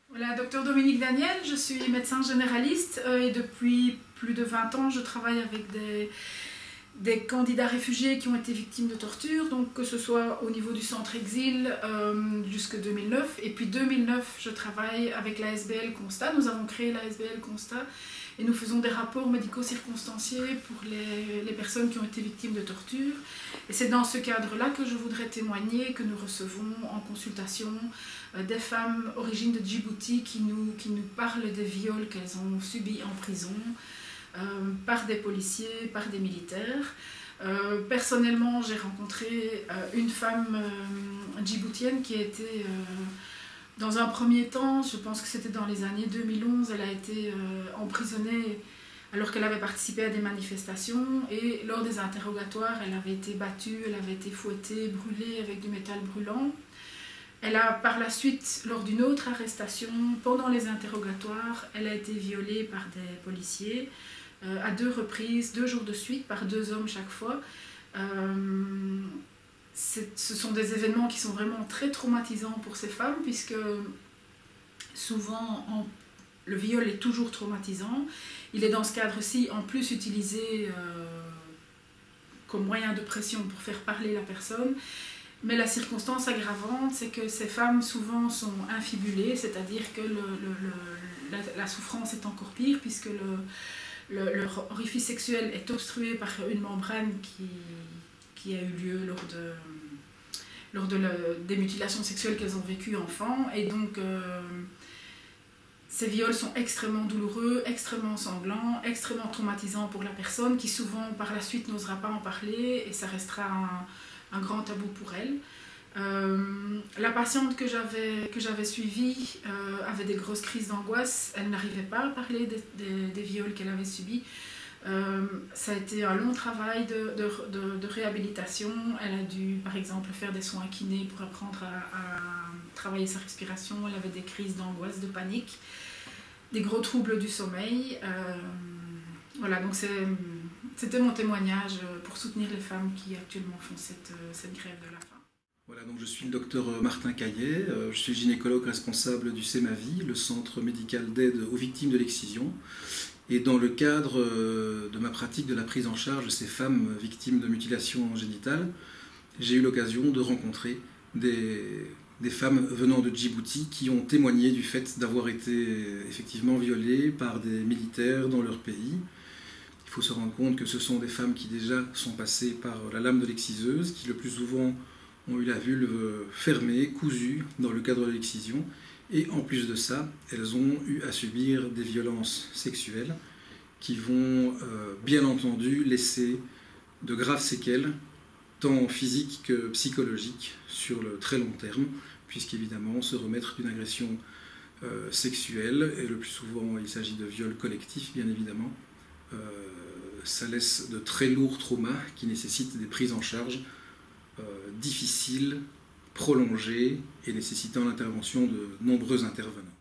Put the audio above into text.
Voilà, docteur Dominique Daniel, je suis médecin généraliste et depuis plus de 20 ans, je travaille avec des candidats réfugiés qui ont été victimes de torture, donc que ce soit au niveau du centre exil jusque 2009. Et puis 2009, je travaille avec l'ASBL Constat. Nous avons créé l'ASBL Constat et nous faisons des rapports médicaux circonstanciés pour les personnes qui ont été victimes de torture. Et c'est dans ce cadre-là que je voudrais témoigner que nous recevons en consultation des femmes origines de Djibouti qui nous parlent des viols qu'elles ont subis en prison, par des policiers, par des militaires. Personnellement, j'ai rencontré une femme djiboutienne qui a été, dans un premier temps, je pense que c'était dans les années 2011, elle a été emprisonnée alors qu'elle avait participé à des manifestations et lors des interrogatoires, elle avait été battue, elle avait été fouettée, brûlée avec du métal brûlant. Elle a par la suite, lors d'une autre arrestation, pendant les interrogatoires, elle a été violée par des policiers à 2 reprises, 2 jours de suite, par 2 hommes chaque fois. Ce sont des événements qui sont vraiment très traumatisants pour ces femmes, puisque souvent le viol est toujours traumatisant. Il est dans ce cadre-ci en plus utilisé comme moyen de pression pour faire parler la personne. Mais la circonstance aggravante, c'est que ces femmes souvent sont infibulées, c'est-à-dire que la souffrance est encore pire, puisque leur orifice sexuel est obstrué par une membrane qui a eu lieu lors des mutilations sexuelles qu'elles ont vécues enfant. Et donc, ces viols sont extrêmement douloureux, extrêmement sanglants, extrêmement traumatisants pour la personne, qui souvent par la suite n'osera pas en parler et ça restera un grand tabou pour elle. La patiente que j'avais suivie avait des grosses crises d'angoisse. Elle n'arrivait pas à parler des viols qu'elle avait subis. Ça a été un long travail de réhabilitation. Elle a dû, par exemple, faire des soins kinés pour apprendre à travailler sa respiration. Elle avait des crises d'angoisse, de panique, des gros troubles du sommeil. Voilà, donc c'était mon témoignage pour soutenir les femmes qui actuellement font cette grève de la faim. Voilà, donc je suis le docteur Martin Caillet, je suis gynécologue responsable du CEMAVI, le centre médical d'aide aux victimes de l'excision. Et dans le cadre de ma pratique de la prise en charge de ces femmes victimes de mutilations génitales, j'ai eu l'occasion de rencontrer des femmes venant de Djibouti qui ont témoigné du fait d'avoir été effectivement violées par des militaires dans leur pays. Il faut se rendre compte que ce sont des femmes qui déjà sont passées par la lame de l'exciseuse, qui le plus souvent ont eu la vulve fermée, cousue dans le cadre de l'excision. Et en plus de ça, elles ont eu à subir des violences sexuelles qui vont bien entendu laisser de graves séquelles, tant physiques que psychologiques, sur le très long terme, puisqu'évidemment se remettre d'une agression sexuelle, et le plus souvent il s'agit de viols collectifs bien évidemment, ça laisse de très lourds traumas qui nécessitent des prises en charge difficiles, prolongées et nécessitant l'intervention de nombreux intervenants.